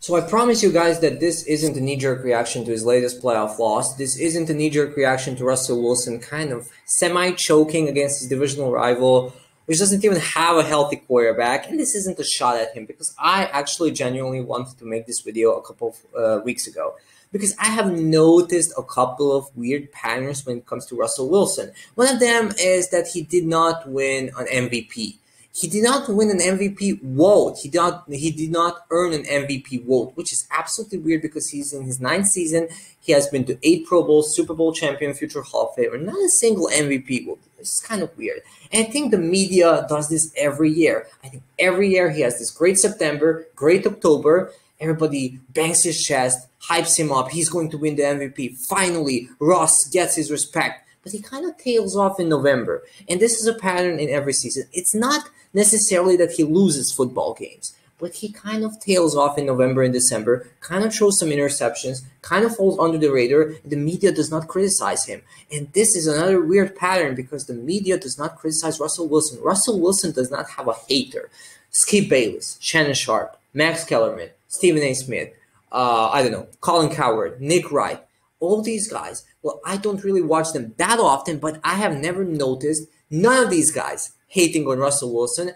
So I promise you guys that this isn't a knee-jerk reaction to his latest playoff loss. This isn't a knee-jerk reaction to Russell Wilson kind of semi-choking against his divisional rival, which doesn't even have a healthy quarterback. And this isn't a shot at him because I actually genuinely wanted to make this video a couple of weeks ago. Because I have noticed a couple of weird patterns when it comes to Russell Wilson. One of them is that he did not win an MVP. He did not win an MVP vote. He did not earn an MVP vote, which is absolutely weird because he's in his 9th season. He has been to 8 Pro Bowls, Super Bowl champion, future Hall of Famer. Not a single MVP vote. It's kind of weird. And I think the media does this every year. I think every year he has this great September, great October. Everybody bangs his chest, hypes him up. He's going to win the MVP. Finally, Russ gets his respect. But he kind of tails off in November. And this is a pattern in every season. It's not necessarily that he loses football games, but he kind of tails off in November and December, kind of throws some interceptions, kind of falls under the radar. The media does not criticize him. And this is another weird pattern because the media does not criticize Russell Wilson. Russell Wilson does not have a hater. Skip Bayless, Shannon Sharpe, Max Kellerman, Stephen A. Smith, Colin Cowherd, Nick Wright, all these guys. Well, I don't really watch them that often, but I have never noticed none of these guys hating on Russell Wilson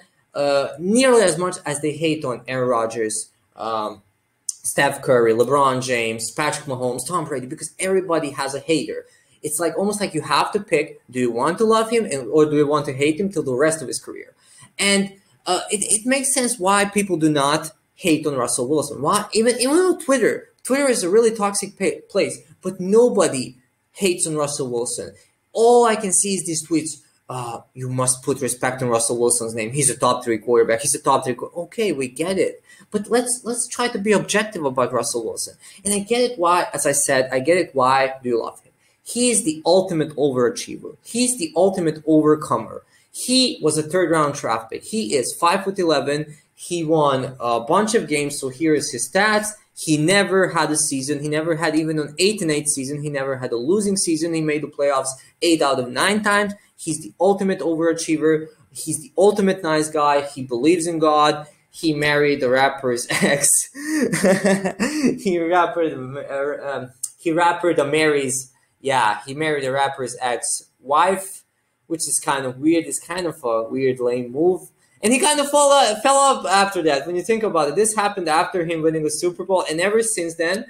nearly as much as they hate on Aaron Rodgers, Steph Curry, LeBron James, Patrick Mahomes, Tom Brady, because everybody has a hater. It's like almost like you have to pick, do you want to love him or do you want to hate him till the rest of his career? And it makes sense why people do not hate on Russell Wilson. Why? Even on Twitter. Twitter is a really toxic place, but nobody hates on Russell Wilson. All I can see is these tweets. You must put respect on Russell Wilson's name. He's a top 3 quarterback. He's a top 3 quarterback. Okay, we get it. But let's try to be objective about Russell Wilson. And I get it why, as I said, I get it why do you love him. He is the ultimate overachiever. He's the ultimate overcomer. He was a 3rd-round draft pick. He is 5'11". He won a bunch of games, so here is his stats. He never had a season. He never had even an 8-8 season. He never had a losing season. He made the playoffs 8 out of 9 times. He's the ultimate overachiever. He's the ultimate nice guy. He believes in God. He married the rapper's ex. He married the rapper's ex-wife, which is kind of weird. It's kind of a weird, lame move. And he kind of fell up after that. When you think about it, this happened after him winning a Super Bowl. And ever since then,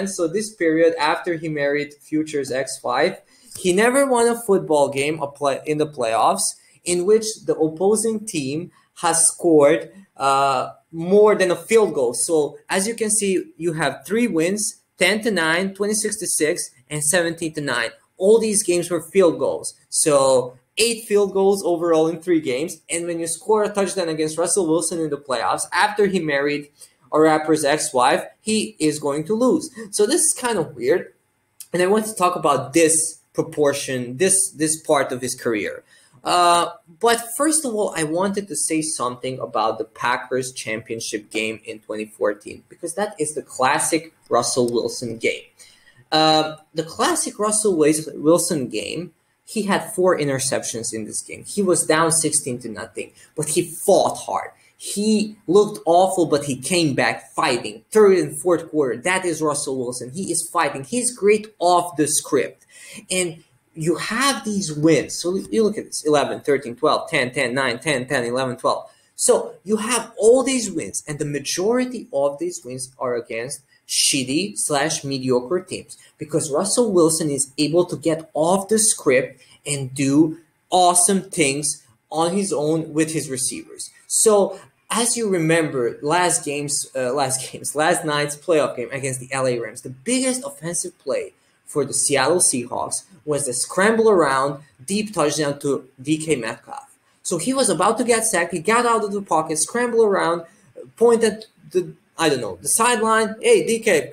so this period after he married Future's ex-wife, he never won a football game in the playoffs in which the opposing team has scored more than a field goal. So as you can see, you have 3 wins, 10-9, 26-6, and 17-9. All these games were field goals. So 8 field goals overall in 3 games. And when you score a touchdown against Russell Wilson in the playoffs, after he married a rapper's ex-wife, he is going to lose. So this is kind of weird. And I want to talk about this proportion, this part of his career. But first of all, I wanted to say something about the Packers championship game in 2014, because that is the classic Russell Wilson game. The classic Russell Wilson game, he had 4 interceptions in this game. He was down 16-0, but he fought hard. He looked awful, but he came back fighting. 3rd and 4th quarter, that is Russell Wilson. He is fighting. He's great off the script. And you have these wins. So you look at this, 11, 13, 12, 10, 10, 9, 10, 10, 11, 12. So you have all these wins, and the majority of these wins are against shitty/mediocre teams, because Russell Wilson is able to get off the script and do awesome things on his own with his receivers. So as you remember, last night's playoff game against the LA Rams, the biggest offensive play for the Seattle Seahawks was the scramble around deep touchdown to DK Metcalf. So he was about to get sacked. He got out of the pocket, scrambled around, pointed the sideline. Hey, DK,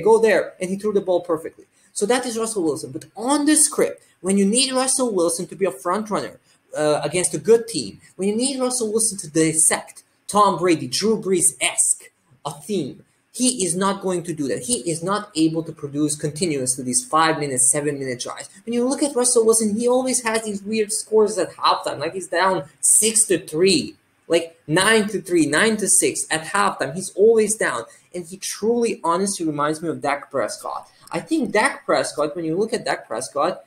go there. And he threw the ball perfectly. So that is Russell Wilson. But on the script, when you need Russell Wilson to be a front runner against a good team, when you need Russell Wilson to dissect Tom Brady, Drew Brees-esque a theme, he is not going to do that. He is not able to produce continuously these 5-minute, 7-minute drives. When you look at Russell Wilson, he always has these weird scores at halftime, like he's down 6-3. Like 9-3, 9-6 at halftime. He's always down. And he truly, honestly reminds me of Dak Prescott. I think Dak Prescott, when you look at Dak Prescott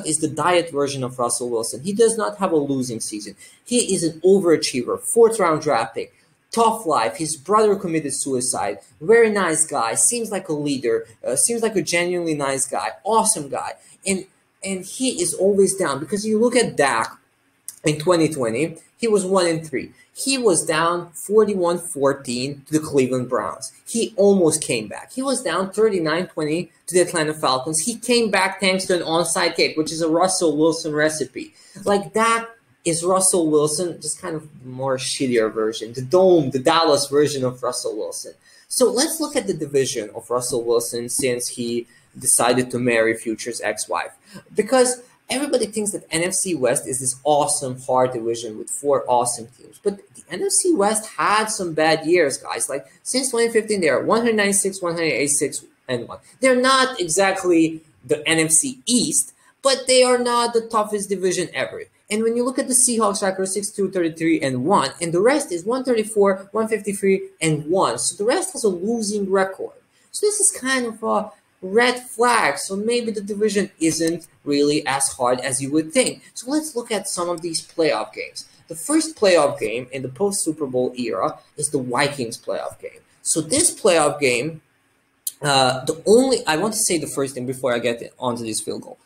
is the diet version of Russell Wilson. He does not have a losing season. He is an overachiever, 4th-round draft pick, tough life. His brother committed suicide. Very nice guy. Seems like a leader. Seems like a genuinely nice guy. Awesome guy. And he is always down because you look at Dak in 2020, he was 1-3. He was down 41-14 to the Cleveland Browns. He almost came back. He was down 39-20 to the Atlanta Falcons. He came back thanks to an onside kick, which is a Russell Wilson recipe. Like that is Russell Wilson, just kind of more shittier version. The Dallas version of Russell Wilson. So let's look at the division of Russell Wilson since he decided to marry Future's ex-wife. Because everybody thinks that NFC West is this awesome, hard division with 4 awesome teams. But the NFC West had some bad years, guys. Like, since 2015, they are 196, 186, and 1. They're not exactly the NFC East, but they are not the toughest division ever. And when you look at the Seahawks record, 6-2, 33, and 1, and the rest is 134, 153, and 1. So the rest has a losing record. So this is kind of a red flag. So maybe the division isn't really as hard as you would think. So let's look at some of these playoff games. The first playoff game in the post-Super Bowl era is the Vikings playoff game. So this playoff game, I want to say the first thing before I get onto this field goal.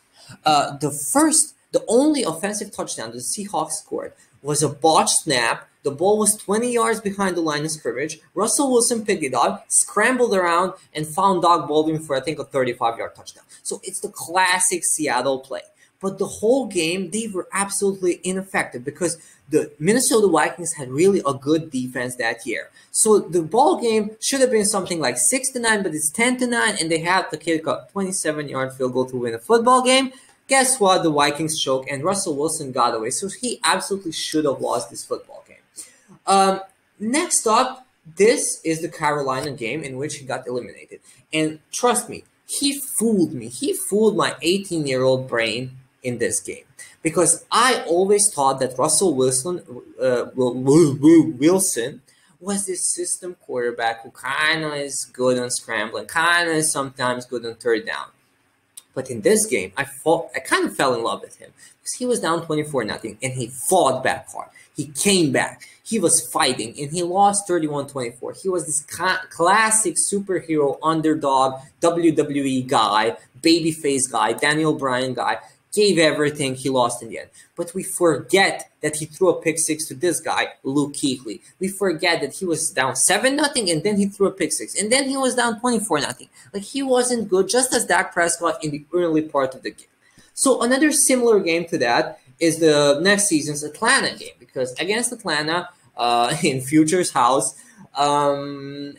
The only offensive touchdown the Seahawks scored was a botched snap. The ball was 20 yards behind the line of scrimmage. Russell Wilson picked it up, scrambled around, and found Doug Baldwin for, I think, a 35-yard touchdown. So it's the classic Seattle play. But the whole game, they were absolutely ineffective because the Minnesota Vikings had really a good defense that year. So the ball game should have been something like 6-9, but it's 10-9, and they had to kick a 27-yard field goal to win a football game. Guess what? The Vikings choked, and Russell Wilson got away. So he absolutely should have lost this football game. Next up, this is the Carolina game in which he got eliminated. And trust me, he fooled me. He fooled my 18-year-old brain in this game. Because I always thought that Russell Wilson was this system quarterback who kind of is good on scrambling, kind of is sometimes good on third down. But in this game, I kind of fell in love with him because he was down 24-0 and he fought back hard. He came back. He was fighting and he lost 31-24. He was this classic superhero underdog, WWE guy, babyface guy, Daniel Bryan guy. Gave everything, he lost in the end. But we forget that he threw a pick six to this guy, Luke Kuechly. We forget that he was down 7-0 and then he threw a pick six. And then he was down 24-0. Like, he wasn't good, just as Dak Prescott in the early part of the game. So another similar game to that is the next season's Atlanta game. Because against Atlanta, in Future's house,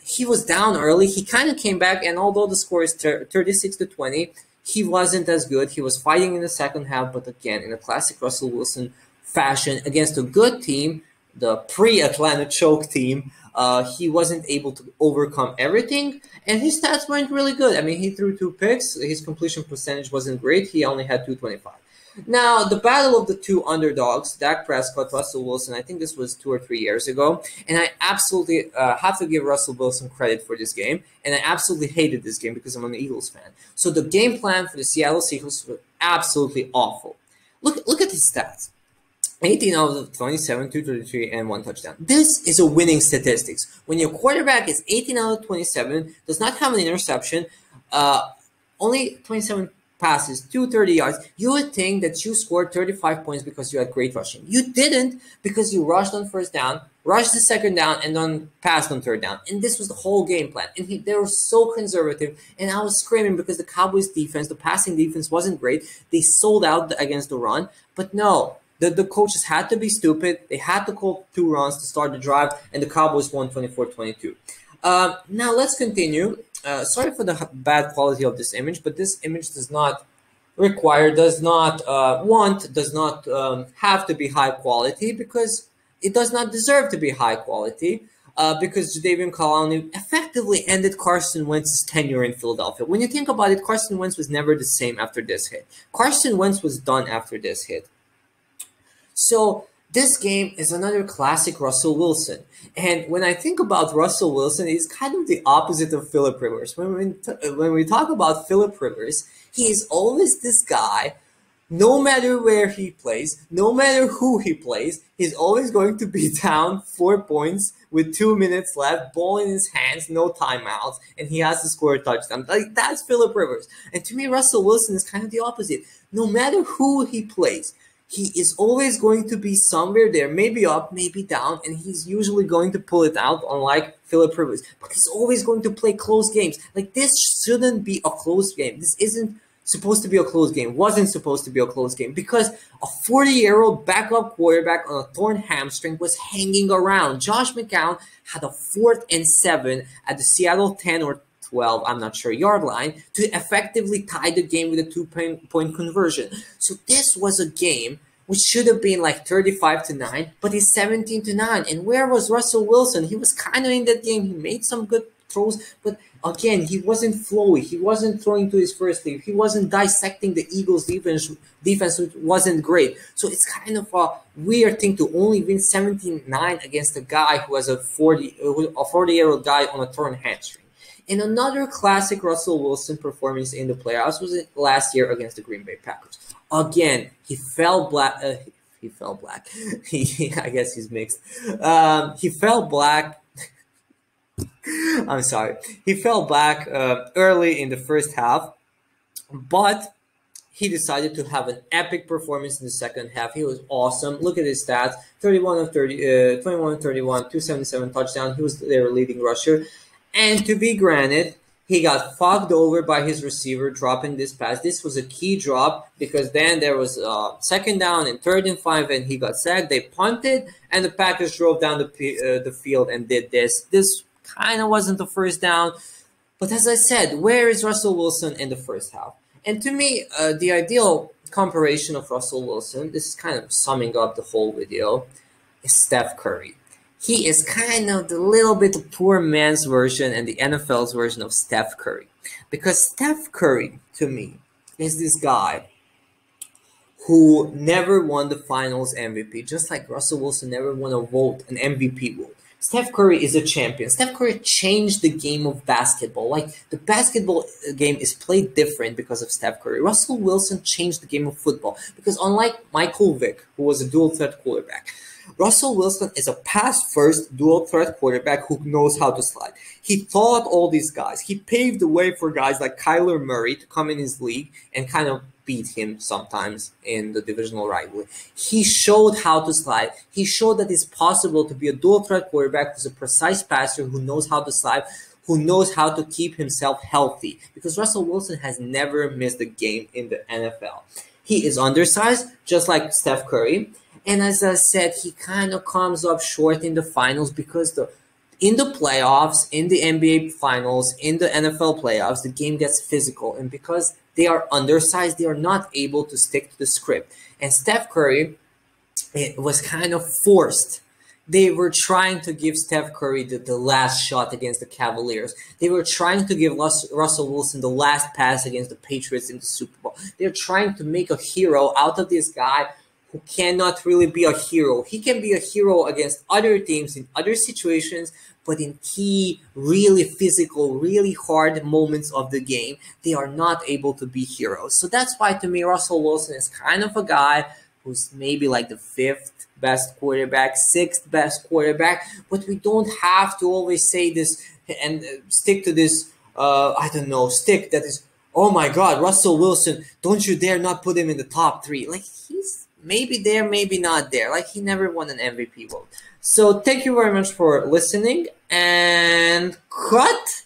he was down early. He kind of came back, and although the score is 36-20, he wasn't as good. He was fighting in the second half, but again, in a classic Russell Wilson fashion against a good team, the pre-Atlanta choke team, he wasn't able to overcome everything, and his stats weren't really good. I mean, he threw 2 picks. His completion percentage wasn't great. He only had 225. Now, the battle of the two underdogs, Dak Prescott, Russell Wilson, I think this was 2 or 3 years ago, and I absolutely have to give Russell Wilson credit for this game, and I absolutely hated this game because I'm an Eagles fan. So the game plan for the Seattle Seahawks was absolutely awful. Look at his stats. 18 out of 27, 233, and 1 touchdown. This is a winning statistics. When your quarterback is 18 out of 27, does not have an interception, only 27 passes, 230 yards, you would think that you scored 35 points because you had great rushing. You didn't, because you rushed on first down, rushed the second down, and then passed on third down. And this was the whole game plan. And they were so conservative. And I was screaming because the Cowboys defense, the passing defense wasn't great. They sold out against the run. But no, the coaches had to be stupid. They had to call 2 runs to start the drive, and the Cowboys won 24-22. Now let's continue. Sorry for the bad quality of this image, but this image does not have to be high quality because it does not deserve to be high quality because Jadeveon Clowney effectively ended Carson Wentz's tenure in Philadelphia. When you think about it, Carson Wentz was never the same after this hit. Carson Wentz was done after this hit. So This game is another classic Russell Wilson. And when I think about Russell Wilson, he's kind of the opposite of Philip Rivers. When we talk about Philip Rivers, he is always this guy. No matter where he plays, no matter who he plays, he's always going to be down 4 points with 2 minutes left, ball in his hands, no timeouts, and he has to score a touchdown. Like, that's Philip Rivers. And to me, Russell Wilson is kind of the opposite. No matter who he plays, he is always going to be somewhere there, maybe up, maybe down, and he's usually going to pull it out, unlike Philip Rivers. But he's always going to play close games. Like, this shouldn't be a close game. This isn't supposed to be a close game, wasn't supposed to be a close game, because a 40-year-old backup quarterback on a torn hamstring was hanging around. Josh McCown had a 4th and 7 at the Seattle 10 or 12, I'm not sure, yard line to effectively tie the game with a 2-point conversion. So this was a game which should have been like 35-9, but it's 17-9. And where was Russell Wilson? He was kind of in that game. He made some good throws, but again, he wasn't flowy. He wasn't throwing to his first lead. He wasn't dissecting the Eagles' defense, which wasn't great. So it's kind of a weird thing to only win 17-9 against a guy who has a 40-year-old guy on a torn hamstring. And another classic Russell Wilson performance in the playoffs was last year against the Green Bay Packers. Again, he fell black. He fell black. I guess he's mixed. He fell black. I'm sorry. He fell back early in the first half, but he decided to have an epic performance in the second half. He was awesome. Look at his stats: 21 of 30, 21 of 31, 277 touchdown. He was their leading rusher. And to be granted, he got fogged over by his receiver dropping this pass. This was a key drop because then there was second down and 3rd and 5, and he got sacked. They punted, and the Packers drove down the field and did this. This kind of wasn't the first down. But as I said, where is Russell Wilson in the first half? And to me, the ideal comparison of Russell Wilson, this is kind of summing up the whole video, is Steph Curry. He is kind of the little bit of poor man's version and the NFL's version of Steph Curry. Because Steph Curry, to me, is this guy who never won the finals MVP, just like Russell Wilson never won a vote, an MVP vote. Steph Curry is a champion. Steph Curry changed the game of basketball. Like, the basketball game is played different because of Steph Curry. Russell Wilson changed the game of football because unlike Michael Vick, who was a dual-threat quarterback, Russell Wilson is a pass-first dual-threat quarterback who knows how to slide. He taught all these guys. He paved the way for guys like Kyler Murray to come in his league and kind of beat him sometimes in the divisional rivalry. He showed how to slide. He showed that it's possible to be a dual-threat quarterback who's a precise passer, who knows how to slide, who knows how to keep himself healthy. Because Russell Wilson has never missed a game in the NFL. He is undersized, just like Steph Curry. And as I said, he kind of comes up short in the finals because in the playoffs, in the NBA finals, in the NFL playoffs, the game gets physical. And because they are undersized, they are not able to stick to the script. And Steph Curry, it was kind of forced. They were trying to give Steph Curry the last shot against the Cavaliers. They were trying to give Russell Wilson the last pass against the Patriots in the Super Bowl. They're trying to make a hero out of this guy who cannot really be a hero. He can be a hero against other teams in other situations, but in key, really physical, really hard moments of the game, they are not able to be heroes. So that's why, to me, Russell Wilson is kind of a guy who's maybe like the 5th best quarterback, 6th best quarterback, but we don't have to always say this and stick to this, stick that is, oh my God, Russell Wilson, don't you dare not put him in the top 3. Like, he's maybe there, maybe not there. Like, he never won an MVP vote. So thank you very much for listening, and cut!